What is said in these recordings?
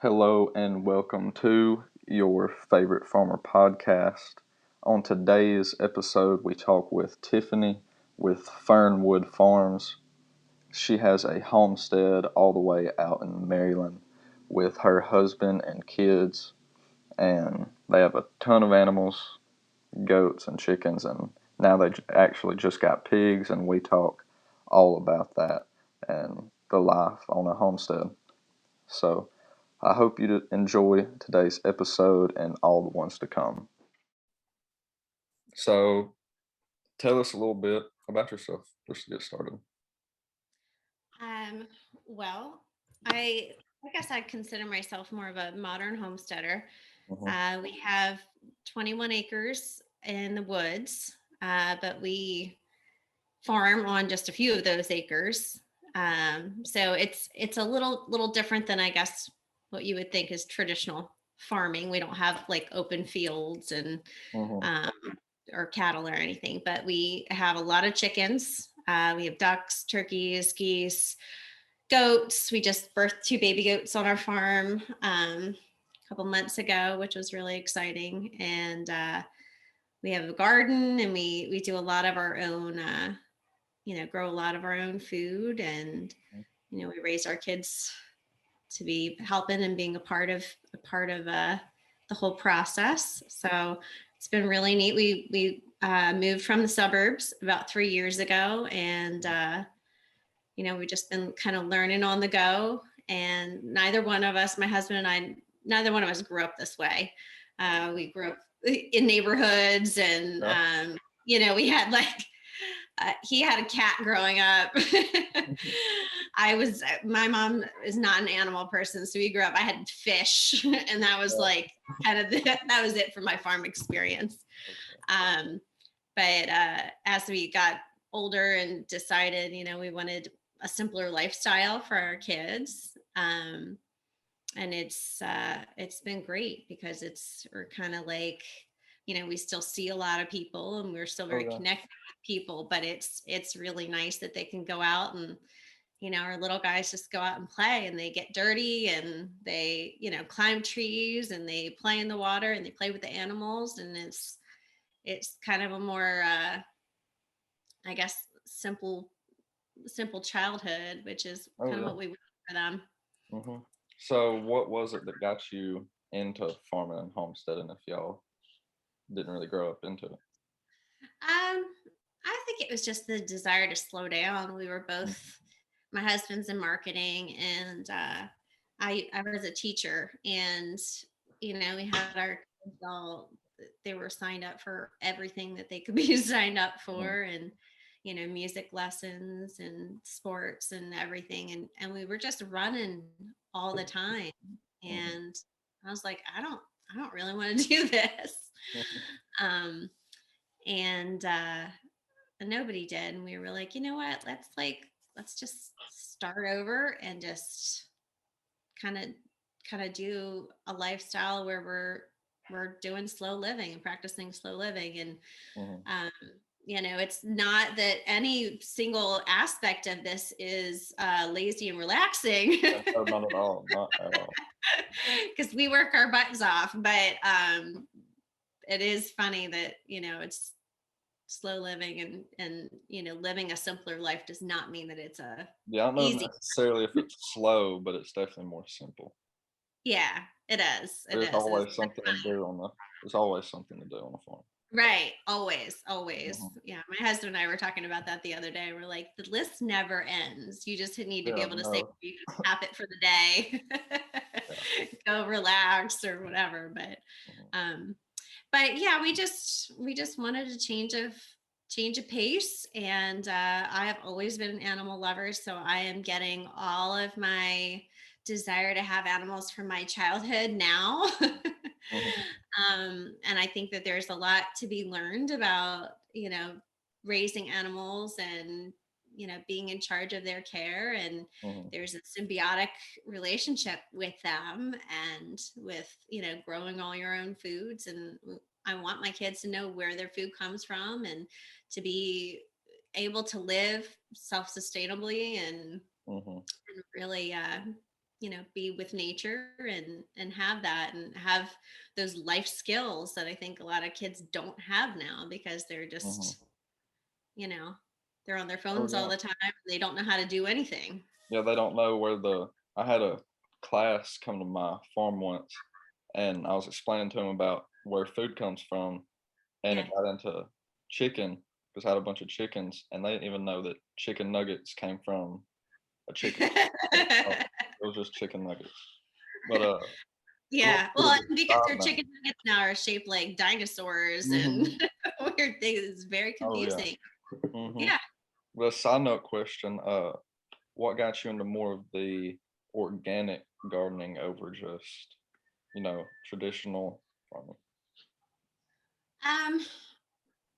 Hello and welcome to your favorite farmer podcast. On today's episode, we talk with Tiffany with Fernwood Farms. She has a homestead all the way out in Maryland with her husband and kids, and they have a ton of animals, goats and chickens, and now they actually just got pigs, and we talk all about that and the life on a homestead. So, I hope you enjoy today's episode and all the ones to come. So, tell us a little bit about yourself just to get started. Um, well, I guess I consider myself more of a modern homesteader. Hmm. We have 21 acres in the woods, but we farm on just a few of those acres. So it's a little different than I guess what you would think is traditional farming. We don't have like open fields and Hmm. um, or cattle or anything, but we have a lot of chickens. We have ducks, turkeys, geese, goats. We just birthed two baby goats on our farm a couple months ago, which was really exciting. And we have a garden, and we do a lot of our own, grow a lot of our own food, and we raise our kids to be helping and being a part of the whole process. So it's been really neat. We moved from the suburbs about 3 years ago, and we've just been kind of learning on the go. And neither one of us, my husband and I, neither one of us grew up this way. We grew up in neighborhoods, and Yeah. we had like he had a cat growing up. My mom is not an animal person. So we grew up, I had fish and that was Yeah. like that was it for my farm experience. Um, but as we got older and decided, we wanted a simpler lifestyle for our kids. And it's been great because we're kind of like, we still see a lot of people and we're still Oh, very yeah. connected with people, but it's really nice that they can go out and our little guys just go out and play, and they get dirty, and they climb trees, and they play in the water, and they play with the animals, and it's kind of a more I guess simple childhood, which is Oh, kind of yeah. what we want for them. Hmm. So, what was it that got you into farming and homesteading if y'all didn't really grow up into it? I think it was just the desire to slow down. We were Hmm. both, my husband's in marketing, and I was a teacher, and we had our kids all, they were signed up for everything that they could be signed up Hmm. for, and music lessons and sports and everything, and we were just running all the time, Hmm. and I was like, I don't really want to do this. Um, and nobody did, and we were like, you know what, let's just start over and just kind of do a lifestyle where we're doing slow living and practicing slow living. And Hmm. um it's not that any single aspect of this is lazy and relaxing, No, not at all. Not at all. because we work our butts off, but it is funny that it's slow living, and living a simpler life does not mean that it's a Yeah, I don't know easy. necessarily if it's slow, but it's definitely more simple. Yeah, it There's is. always something to do on the. There's always something to do on the farm. Right, always. Hmm. Yeah, my husband and I were talking about that the other day. We're like, the list never ends. You just need to be Yeah, able to say no. you can tap it for the day, Yeah. go relax or whatever. Mhm. Um, but yeah, we just wanted a change of pace, and I have always been an animal lover, so I am getting all of my desire to have animals from my childhood now. Mhm. And I think that there's a lot to be learned about raising animals, and being in charge of their care, and Mhm. there's a symbiotic relationship with them, and with growing all your own foods. And I want my kids to know where their food comes from, and to be able to live self-sustainably, and Mhm. really be with nature and have that and have those life skills that I think a lot of kids don't have now because they're Hmm. just, you know, they're on their Oh phones all yeah. the time. They don't know how to do anything. Yeah, they don't know where the. I had a class come to my farm once, and I was explaining to them about where food comes from, and Yeah. it got into chicken because I had a bunch of chickens, and they didn't even know that chicken nuggets came from a chicken. It was just chicken nuggets. But a Yeah. little Well, bit of a because side their note. chicken nuggets now are shaped like dinosaurs and Mhm. weird things. It's very Oh yeah. confusing. Mhm. Yeah. But a side note question, what got you into more of the organic gardening over just, traditional farming? Um,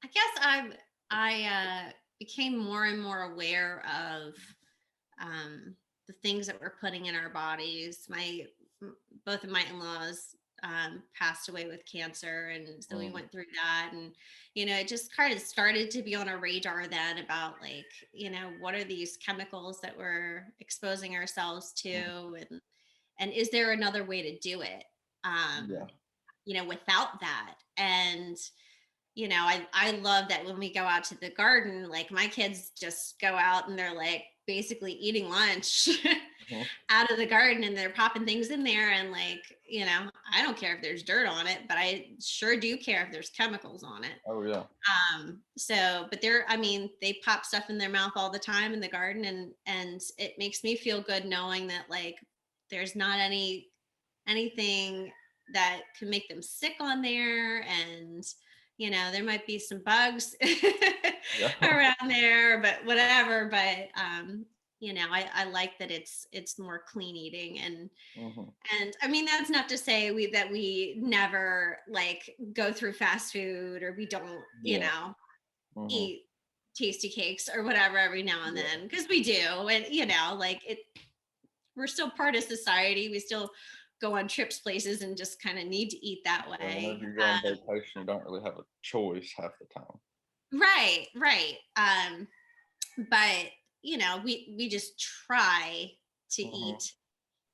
I guess I became more and more aware of um, the things that we're putting in our bodies. Both of my in-laws passed away with cancer, and so we Mm, went through that, and it just kind of started to be on our radar then about like what are these chemicals that we're exposing ourselves mm, to, and is there another way to do it, yeah. without that. And I love that when we go out to the garden, like my kids just go out and they're like basically eating lunch Mhm. out of the garden and they're popping things in there. And like, I don't care if there's dirt on it, but I sure do care if there's chemicals on it. Oh yeah. But I mean, they pop stuff in their mouth all the time in the garden, and it makes me feel good knowing that like there's not anything that can make them sick on there. And there might be some bugs Yeah. around there, but whatever. But I like that it's more clean eating. Mhm. And I mean, that's not to say we never like go through fast food, or we don't Yeah. Mhm. eat tasty cakes or whatever every now and Yeah. then, because we do. And like we're still part of society. We still go on trips places and just kind of need to eat that Yeah, whenever way. you go on vacation, you don't really have a choice half the time. Right. But we just try to Mhm. eat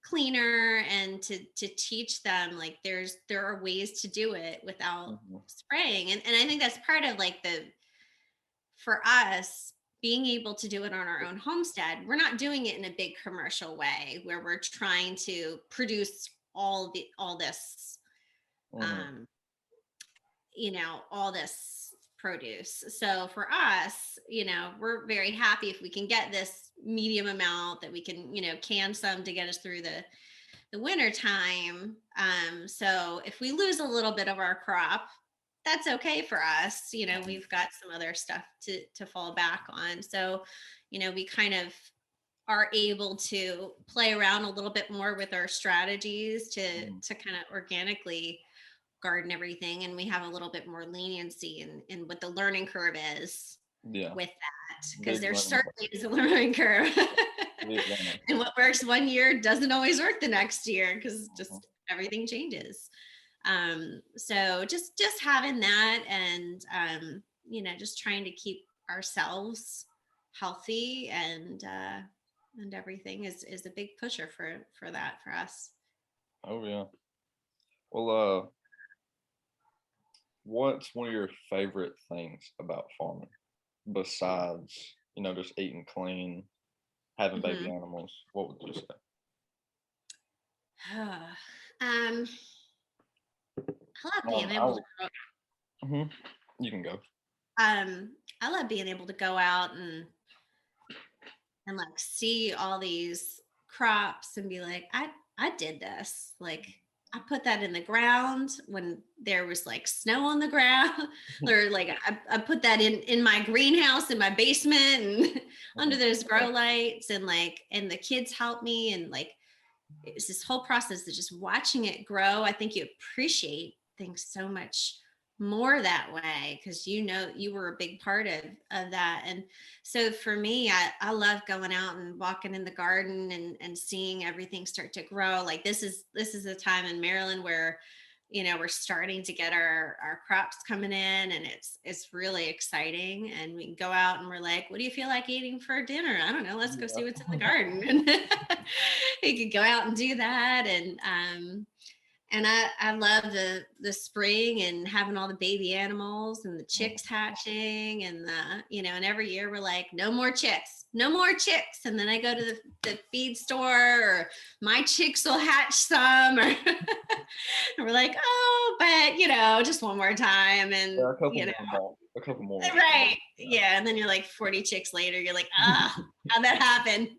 cleaner and to teach them like there are ways to do it without Mhm. spraying. And I think that's part of like the for us being able to do it on our own homestead. We're not doing it in a big commercial way where we're trying to produce all this Mhm. um all this produce. So for us, we're very happy if we can get this medium amount that we can can some to get us through the winter time. So if we lose a little bit of our crop, that's okay for us. Mhm. We've got some other stuff to fall back on. So we kind of are able to play around a little bit more with our strategies Mhm. to kind of organically garden everything, and we have a little bit more leniency in what the learning curve is Yeah. with that, because Big there learning certainly curve. is a learning curve. Big learning And curve. what works one year doesn't always work the next year because Mhm. just everything changes. So just having that, and just trying to keep ourselves healthy, and everything is a big pusher for that for us. Oh yeah. Well, what's one of your favorite things about farming besides, just eating clean, having baby Hmm. animals? What would you say? um I love being able to I'll. You can go. I love being able to go out and like see all these crops and be like, I did this. Like I put that in the ground when there was like snow on the ground, or like I put that in my greenhouse in my basement and under Mhm. those grow lights, and like and the kids help me, and like it's this whole process of just watching it grow. I think you appreciate things so much more that way because you were a big part of that. And so for me, I love going out and walking in the garden and seeing everything start to grow. Like this is a time in Maryland where we're starting to get our crops coming in, and it's really exciting. And we can go out and we're like, what do you feel like eating for dinner? I don't know. Let's go see what's in the garden. And we could go out and do that. And I love the spring and having all the baby animals and the chicks hatching and and every year we're like, no more chicks, no more chicks. And then I go to the feed store, or my chicks will hatch some, or and we're like, oh, but just one more time. And Yeah, a couple more. right. Yeah. And then you're like 40 chicks later, you're like, how'd that happen?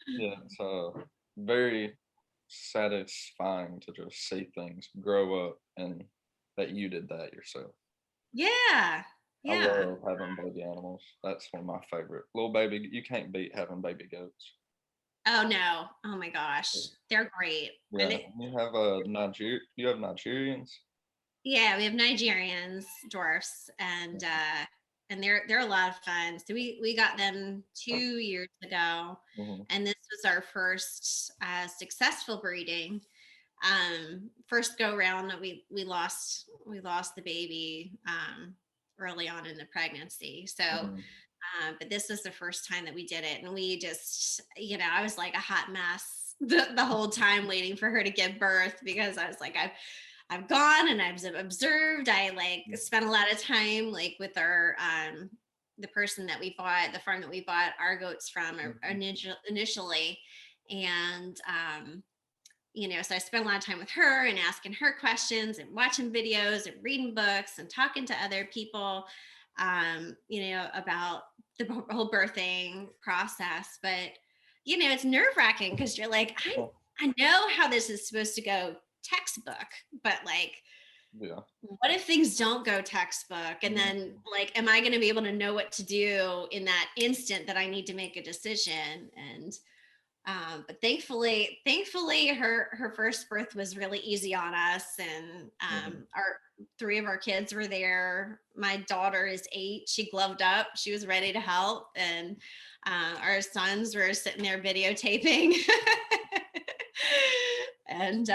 Yeah, it's very satisfying to just see things grow up and that you did that yourself. Yeah. I Yeah. love having baby animals. That's one of my favorite. Little baby, you can't beat having baby goats. Oh no. Oh my gosh. They're great. And Yeah, you have a you have Nigerians. yeah, we have Nigerians, dwarfs, and they're a lot of fun. So we got them 2 years ago, and this was our first successful breeding. First go round that we lost the baby early on in the pregnancy. So but this was the first time that we did it, and we just I was like a hot mess the whole time waiting for her to give birth, because I was like, I've gone and I've observed. I like spent a lot of time like with our the person that we bought, the farm that we bought our goats from initially. And so I spent a lot of time with her and asking her questions and watching videos and reading books and talking to other people about the whole birthing process. But it's nerve-wracking, because you're like, I know how this is supposed to go textbook, but like, what if things don't go textbook? And then like, am I going to be able to know what to do in that instant that I need to make a decision? And but thankfully her first birth was really easy on us. And our 3 of our kids were there. My daughter is 8. She gloved up, she was ready to help. And our sons were sitting there videotaping. And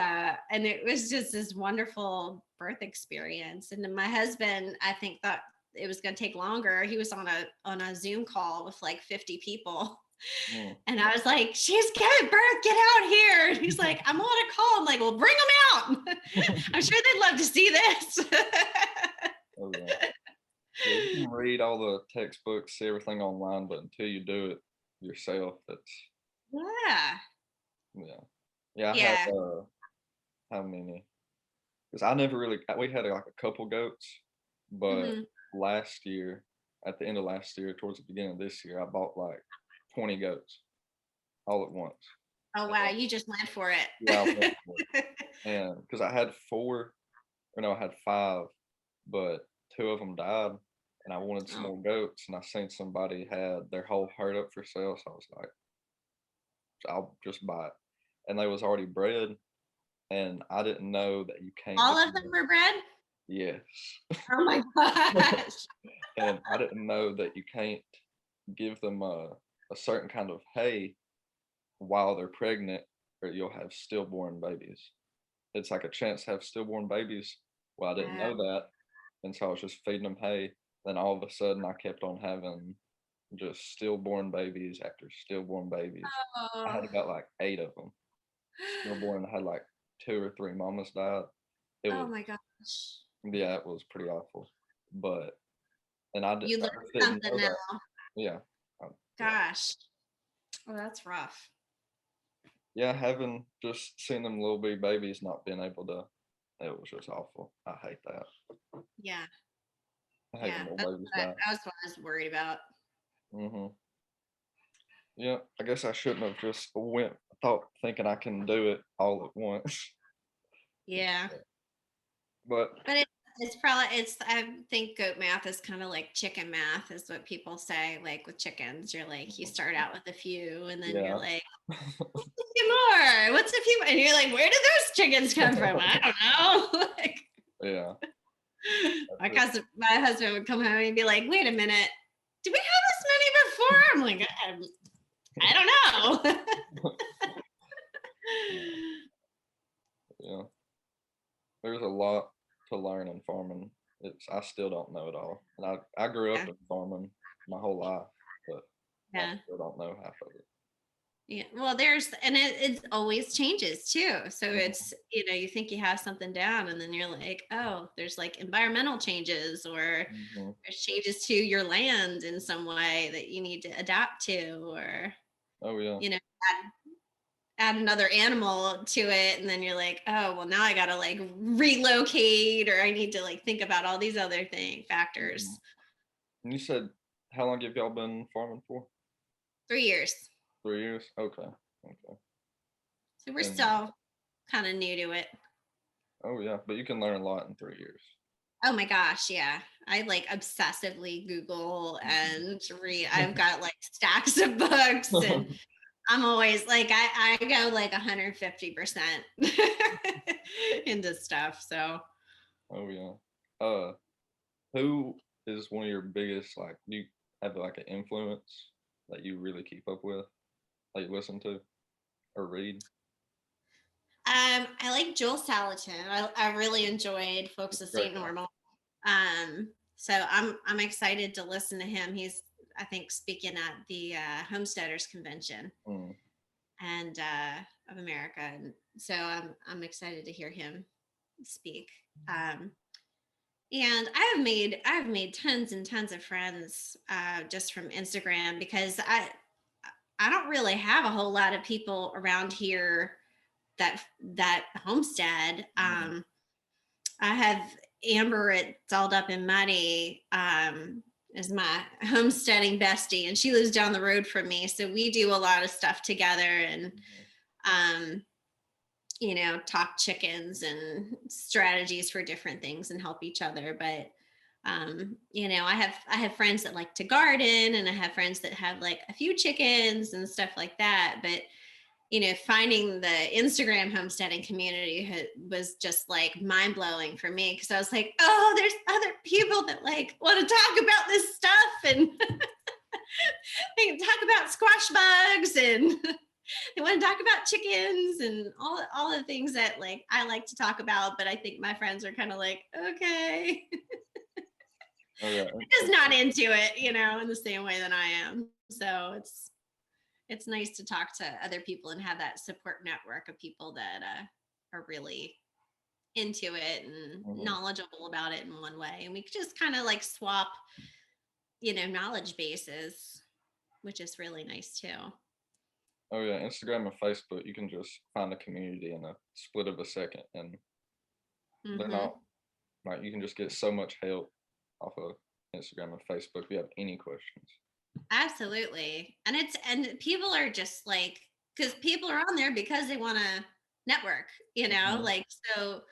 it was just this wonderful birth experience. And then my husband, I think, thought it was going to take longer. He was on a Zoom call with like 50 people. And I was like, she's giving birth, get out here. And he's like, I'm on a call. I'm like, well, bring them out. I'm sure they'd love to see this. Oh, yeah. Yeah, you can read all the textbooks, see everything online, but until you do it yourself, yeah. I had how many? Because I never really, we had like a couple goats, but last year, at the end of last year, towards the beginning of this year, I bought like 20 goats all at once. Oh wow, you just went for it. Yeah, I went for it. And because I had 5, but 2 of them died, and I wanted some more goats, and I seen somebody had their whole herd up for sale, so I was like, I'll just buy it. And they was already bred, and I didn't know that you can't. All of them were bred? Yes. Oh my gosh. And I didn't know that you can't give them a certain kind of hay while they're pregnant, or you'll have stillborn babies. It's like a chance to have stillborn babies. Well, I didn't know that, and so I was just feeding them hay. Then all of a sudden, I kept on having just stillborn babies after stillborn babies. I had about like 8 of them stillborn. I had like 2 or 3 mamas died. Oh my gosh. Yeah, it was pretty awful. But and you learned something now. Yeah. Gosh. Well, that's rough. Yeah, having just seen them little bitty babies not being able to, it was just awful. I hate that. Yeah. I hate when little babies die. That's what I was worried about. Yeah, I guess I shouldn't have just thinking I can do it all at once. Yeah. But it's probably, I think goat math is kind of like chicken math, is what people say. Like with chickens, you're like, you start out with a few, and then you're like, what's a few more? What's a few more? And you're like, where did those chickens come from? I don't know. Yeah. My husband would come home and be like, wait a minute, did we have this many before? I'm like, I don't know. Yeah. there's a lot to learn in farming. I still don't know it all, and I grew up Yeah. in farming my whole life, but I Yeah. still don't know half of it. Yeah. Well, and it always changes too. So Mhm. it's, you think you have something down and then you're like, oh, there's like environmental changes or Mhm. there's changes to your land in some way that you need to adapt to or, Oh yeah. add another animal to it. And then you're like, oh, well, now I got to like relocate or I need to like think about all these other Mhm. factors. And you said how long have y'all been farming for? 3 years. 3 years. Okay. Okay. So we're And still kind of new to it. oh yeah, but you can learn a lot in 3 years. Oh my gosh, yeah. I like obsessively Google and read. I've Mhm. got like stacks of books and I'm always like I go like 150% into stuff. So Oh yeah. Uh, who is one of your biggest like? Do you have like an influence that you really keep up with, that you listen to or read? I like Joel Salatin. I really enjoyed Folks of Great St. guy. Normal. So I'm excited to listen to him. He's I think speaking at the Homesteaders Convention Mm. and of America, and so I'm excited to hear him speak. And I've made tons and tons of friends just from Instagram because I don't really have a whole lot of people around here that homestead. Mhm. I have Amber at Dolled Up and Muddy is my homesteading bestie, and she lives down the road from me. So we do a lot of stuff together and, Mhm. um, talk chickens and strategies for different things and help each other. But, I have friends that like to garden and I have friends that have like a few chickens and stuff like that. But finding the Instagram homesteading community was just like mind blowing for me because I was like, oh, there's other people that like want to talk about this stuff and they can talk about squash bugs and they want to talk about chickens and all the things that like I like to talk about, but I think my friends are kind of like, okay, Oh yeah. just not into it, in the same way that I am. So it's nice to talk to other people and have that support network of people that are really into it and Mhm. knowledgeable about it in one way. And we could just kind of like swap, knowledge bases, which is really nice too. Oh yeah, Instagram and Facebook, you can just find a community in a split of a second, and they're Hmm. not like you can just get so much help off of Instagram and Facebook if you have any questions. Absolutely. And people are just like, because people are on there because they want to network, Mhm. like, so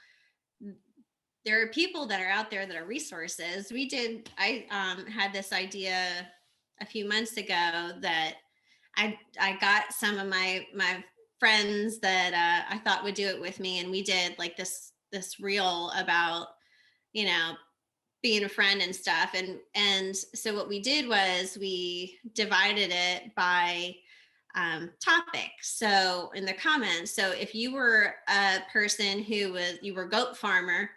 there are people that are out there that are resources. I had this idea a few months ago that I got some of my friends that I thought would do it with me, and we did like this reel about you know being a friend and stuff, and so what we did was we divided it by topic. So in the comments, so if you were a person you were a goat farmer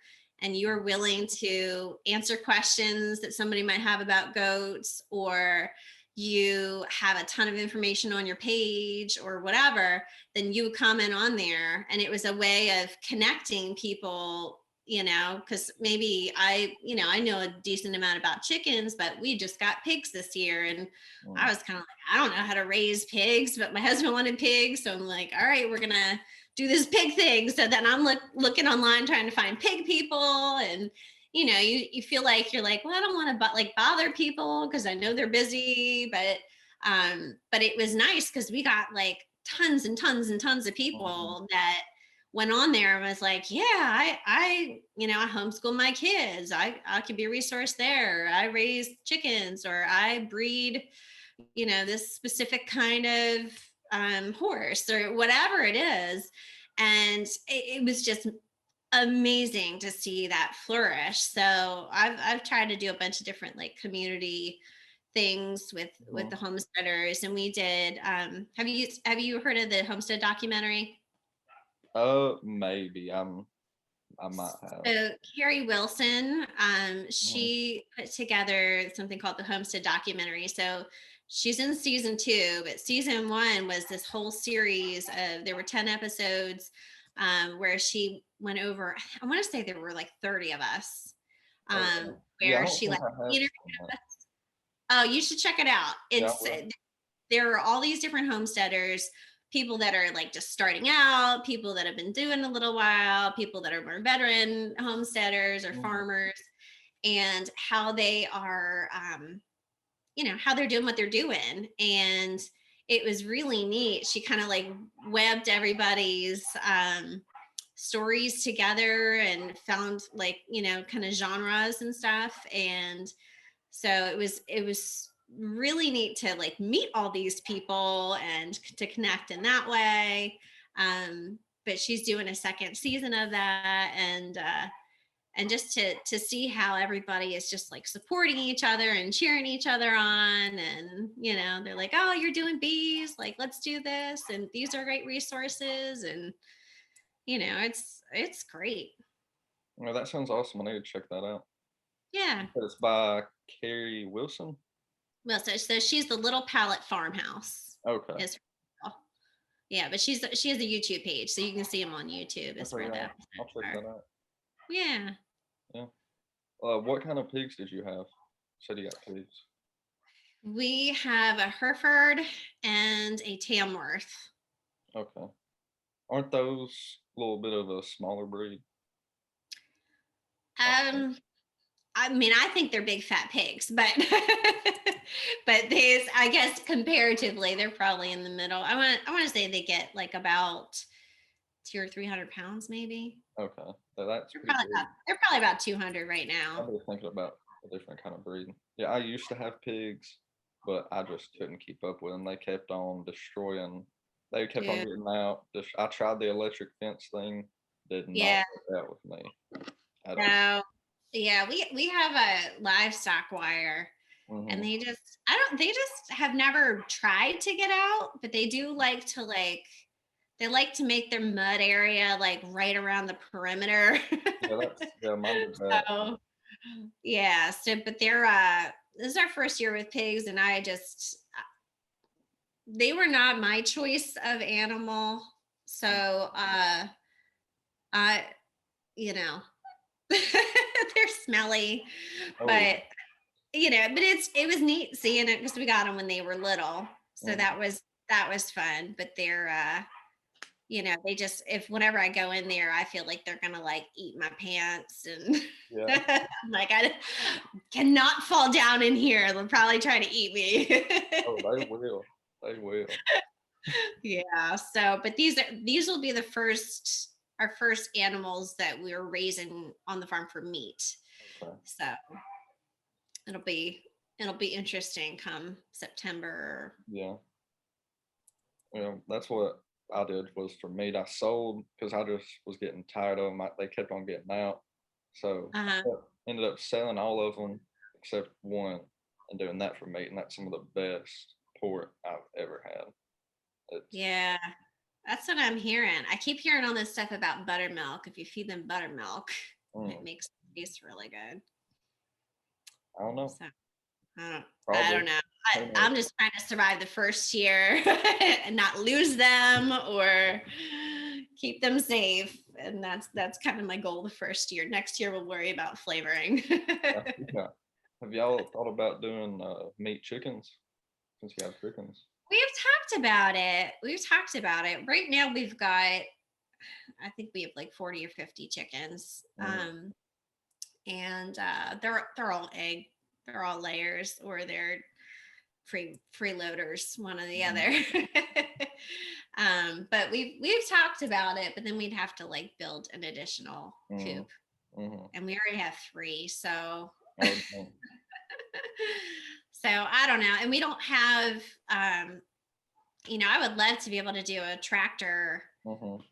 and you were willing to answer questions that somebody might have about goats, or you have a ton of information on your page or whatever, then you would comment on there. And it was a way of connecting people, because maybe I know a decent amount about chickens, but we just got pigs this year. And I Mm. was kind of like, I don't know how to raise pigs, but my husband wanted pigs. So I'm like, all right, we're going to do this pig thing. So then I'm looking online trying to find pig people. And, you feel like you're like, well, I don't want to like bother people because I know they're busy. But it was nice because we got like tons and tons and tons of Mhm. people that went on there and was like, yeah, I homeschool my kids. I could be a resource there. I raise chickens or I breed this specific kind of horse or whatever it is. And it was just amazing to see that flourish. So I've tried to do a bunch of different like community things with Mhm. the homesteaders, and we did. Have you heard of the homestead documentary? Maybe I might have. So Carrie Wilson, Mhm. she put together something called the Homestead documentary. So she's in season 2, but season 1 was this whole series of, there were 10 episodes, where she went over, I want to say there were like 30 of us, Okay. Yeah, I where don't she think like I have interviewed seen that. us. Oh, you should check it out. Yeah, I It's will. there are all these different homesteaders, people that are like just starting out, people that have been doing a little while, people that are more veteran homesteaders or Mhm. farmers, and how they are, how they're doing what they're doing. And it was really neat. She kind of like webbed everybody's stories together and found like, kind of genres and stuff. And so it was really neat to like meet all these people and to connect in that way. But she's doing a second season of that, and just to see how everybody is just like supporting each other and cheering each other on, and they're like, oh, you're doing bees, like let's do this, and these are great resources, and it's great. Well, that sounds awesome. I need to check that out. Yeah. You said it's by Carrie Wilson? Well, so she's the Little Palette Farmhouse Okay. is her. Yeah, but she has a YouTube page, so you can see them on YouTube. Is Okay, where the yeah. I'll episodes check are. that out. Yeah, Yeah. What kind of pigs did you have? Said you got pigs. we have a Hereford and a Tamworth. Okay. Aren't those a little bit of a smaller breed? Um, I mean, I think they're big fat pigs, but but these, I guess, comparatively, they're probably in the middle. I want to say they get like about 200 or 300 pounds, maybe. Okay. That's They're pretty probably big. about they're probably about 200 right I've now. been thinking about a different kind of breed. Yeah, I used to have pigs, but I just couldn't keep up with them. They kept on destroying. They kept on Yeah, getting out. Just I tried the electric fence thing. Did not yeah. work out with me at all. No, yeah, we have a livestock wire, and Hmm. they just have never tried to get out, but they do like to they like to make their mud area like right around the perimeter. Yeah, yeah. Mine did that. So yeah, so but this is our first year with pigs, and they were not my choice of animal. So I you know they're smelly, Oh yeah. but but it was neat seeing it because we got them when they were little, so Hmm. that was fun. But they're they just, if whenever I go in there, I feel like they're gonna like eat my pants, and Yeah. I'm like, I cannot fall down in here, they'll probably try to eat Oh, they me. will. They will. Yeah, so but these will be the first our first animals that we're raising on the farm for meat, Okay. so it'll be it'll be interesting come September. Yeah. Yeah. That's what I did was for meat. I sold because I just was getting tired of them. They kept on getting out, so I Uh-huh. ended up selling all of them except one and doing that for meat. And that's some of the best pork I've ever had. It's Yeah, that's what I'm hearing. I keep hearing all this stuff about buttermilk. If you feed them buttermilk, it mm, makes it taste really good. I don't know. So I don't Probably. know. Who knows? I'm just trying to survive the first year and not lose them or keep them safe. And that's kind of my goal the first year. Next year we'll worry about flavoring. Yeah. Yeah. Have y'all thought about doing meat chickens since you have chickens? We've talked about it. We've talked about it. Right now we've got, I think we have like 40 or 50 chickens. Mm, And they're all they're all layers, or they're freeloaders, one or the mm, other. But we've talked about it, but then we'd have to like build an additional mm, coop, mm. and we already have three, so Oh, dang. so I don't know. And we don't have, I would love to be able to do a tractor. Mhm.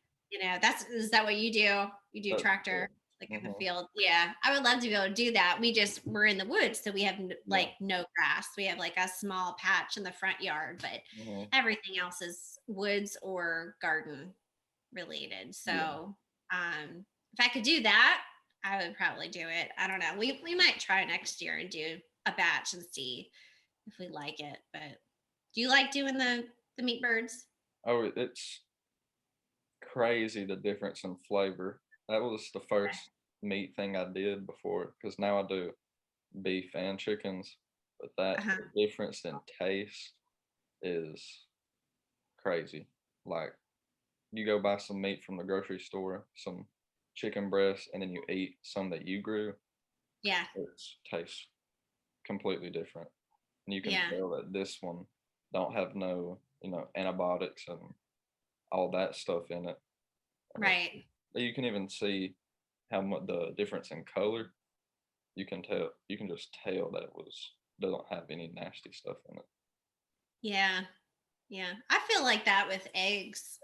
Is that what you do? You do That's tractor cool. like in the Mhm. field? Yeah, I would love to be able to do that. We're in the woods, so we have Yeah. like no grass. We have like a small patch in the front yard, but Mhm. everything else is woods or garden related. Yeah. So, um, if I could do that, I would probably do it. I don't know. We might try next year and do a batch and see if we like it. But do you like doing the meat birds? Oh, it's crazy the difference in flavor. That was the first meat thing I did before, because now I do beef and chickens, but that Uh-huh. the difference in taste is crazy. Like you go buy some meat from the grocery store, some chicken breast, and then you eat some that you grew, Yeah. it tastes completely different. And you can Yeah. tell that this one don't have no, antibiotics and all that stuff in it. And Right. you can even see how much the difference in color. You can just tell that it was doesn't have any nasty stuff in it. Yeah. Yeah. I feel like that with eggs.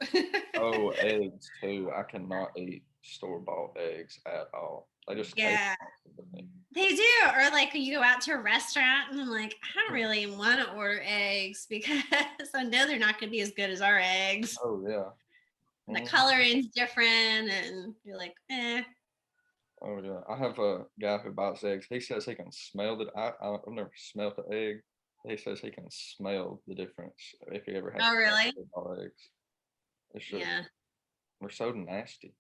Oh, eggs too. I cannot eat store-bought eggs at all. They just taste Yeah. nasty to me. They do. Or like you go out to a restaurant and I'm like, I don't really want to order eggs because I know they're not going to be as good as our eggs. Oh yeah. And the Mhm. coloring's different and you're like, eh. Oh yeah. I have a guy who buys eggs. He says he can smell it. I've never smelled the egg. He says he can smell the difference if he ever has Oh, really? store-bought eggs. It's just Yeah. they're so nasty.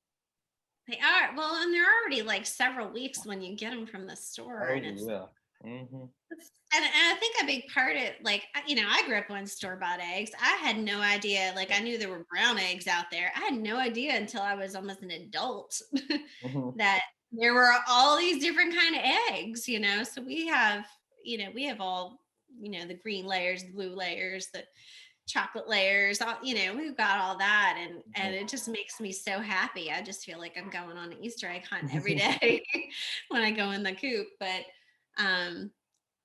They are. Well, and they're already like several weeks when you get them from the store. And Oh yeah. Mhm. and I think a big part of like, I grew up on store bought eggs. I had no idea. Like, I knew there were brown eggs out there. I had no idea until I was almost an adult Mhm. that there were all these different kind of eggs, So we have all, the green layers, the blue layers, the chocolate layers, all, we've got all that. And it just makes me so happy. I just feel like I'm going on an Easter egg hunt every Mhm. day when I go in the coop. Um,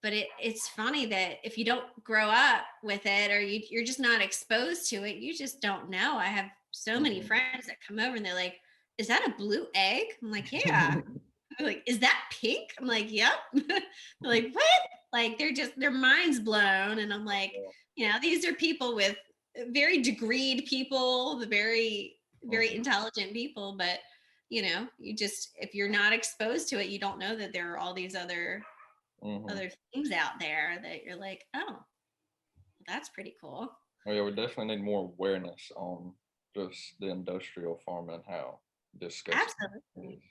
but it's funny that if you don't grow up with it or you're just not exposed to it, you just don't know. I have so many Mhm. friends that come over and they're like, is that a blue egg? I'm like, yeah. They're like, is that pink? I'm like, yep. They're like, what? Like their minds blown. And I'm like, these are people with very degreed people, the very, very Mhm. intelligent people. But you just, if you're not exposed to it, you don't know that there are all these Mhm. other things out there that you're like, oh, that's pretty cool. Oh yeah, we definitely need more awareness on just the industrial farming and how disgusting it is. Absolutely.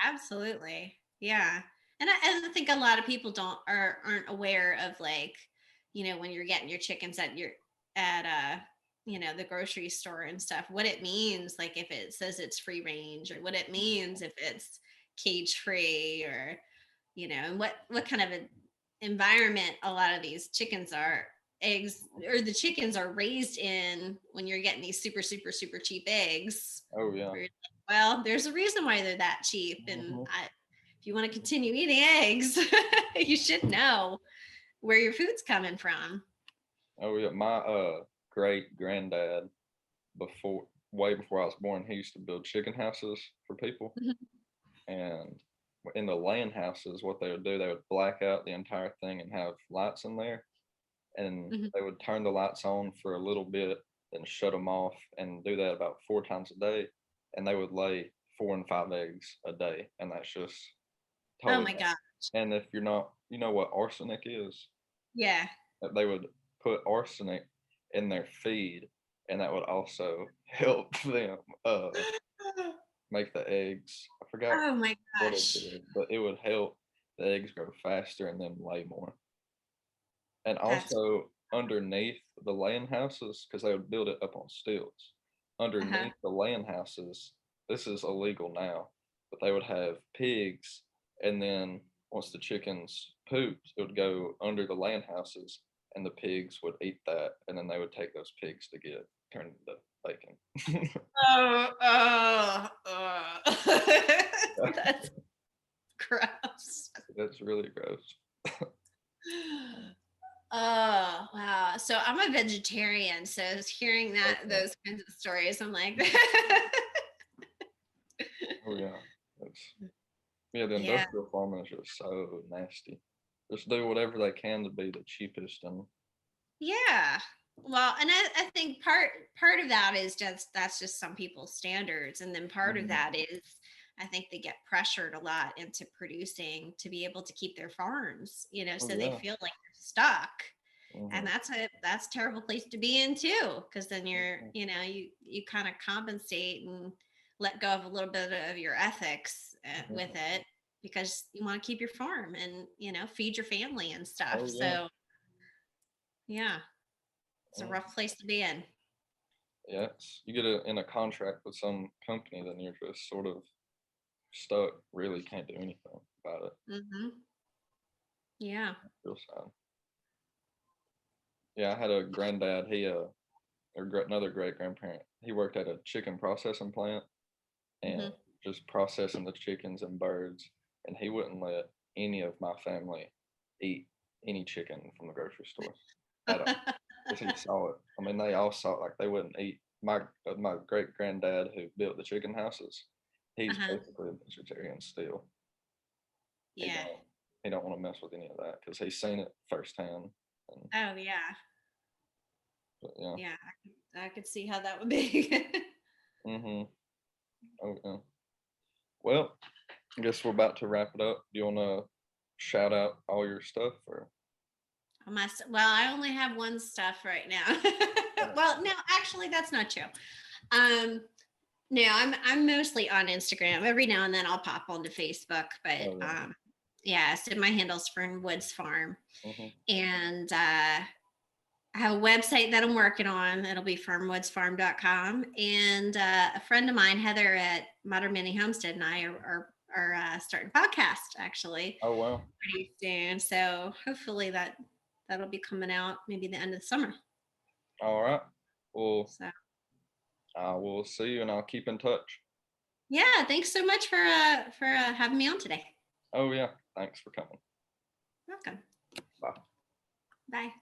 Absolutely. Yeah. And I think a lot of people aren't aware of like, when you're getting your chickens at the grocery store and stuff, what it means, like if it says it's free range or what it means if it's cage free or and what kind of an environment a lot of these chickens are eggs or the chickens are raised in when you're getting these super super super cheap eggs Oh yeah. where you're like, well, there's a reason why they're that cheap. And Mhm. if you want to continue eating eggs, you should know where your food's coming from. Oh yeah. My great granddad, before way before I was born, he used to build chicken houses for people. Mhm, And in the land houses, what they would do, they would black out the entire thing and have lights in there, and mhm. they would turn the lights on for a little bit, then shut them off, and do that about 4 times a day, and they would lay 4 and 5 eggs a day, and that's just Oh totally my nasty. god. And if you're not, you know what arsenic is? Yeah. That they would put arsenic in their feed, and that would also help them make the eggs. I forgot Oh my what it gosh. did, but it would help the eggs grow faster and then lay more. And That's also underneath the laying houses, because they would build it up on stilts. uh-huh. Underneath the laying houses, this is illegal now, but they would have pigs, and then once the chickens pooped, it would go under the laying houses, and the pigs would eat that, and then they would take those pigs to get turned into bacon. Oh. That's gross. That's really gross. Oh, wow. So I'm a vegetarian. So hearing Okay. those kinds of stories, I'm like, Oh yeah. That's Yeah, the yeah, industrial farming is just so nasty. Just do whatever they can to be the cheapest and yeah. Well, and I think part of that is just that's just some people's standards, and then part of Mhm. that is I think they get pressured a lot into producing to be able to keep their farms, Oh so they yeah. feel like they're stuck. And Mm-hmm. that's a terrible place to be in too, because then you're, Mm-hmm. you kind of compensate and let go of a little bit of your ethics with Mm-hmm. it because you want to keep your farm and, feed your family and stuff. Oh yeah. So, yeah, it's a Mm. rough place to be in. Yeah, you get in a contract with some company, then you're just sort of stuck. Really can't do anything about it. Hmm. Yeah. Real sad. Yeah, I had a granddad. Another great grandparent. He worked at a chicken processing plant and Hmm. just processing the chickens and birds. And he wouldn't let any of my family eat any chicken from the grocery store at all because he saw it. I mean, they all saw it. Like they wouldn't eat. My great granddad who built the chicken houses, he's Uh-huh. basically a vegetarian still. He Yeah. don't he don't want to mess with any of that because he's seen it firsthand. And Oh, yeah. but yeah. Yeah. I could see how that would be. Mhm. Oh yeah. Well, I guess we're about to wrap it up. Do you want to shout out all your stuff or? Well, I only have one stuff right now. Oh, Well, no, actually, that's not true. Um, no, I'm mostly on Instagram. Every now and then I'll pop onto Facebook, but oh yeah. yeah. So my handle's Fern Woods Farm, Mhm. and I have a website that I'm working on. It'll be firmwoodsfarm.com. And a friend of mine, Heather at Modern Mini Homestead, and I are starting a podcast actually Oh wow. pretty soon. So hopefully that'll be coming out maybe the end of the summer. All right. Well, So I will see you, and I'll keep in touch. yeah, thanks so much for having me on today. Oh yeah. Thanks for coming. Welcome. Bye. Bye.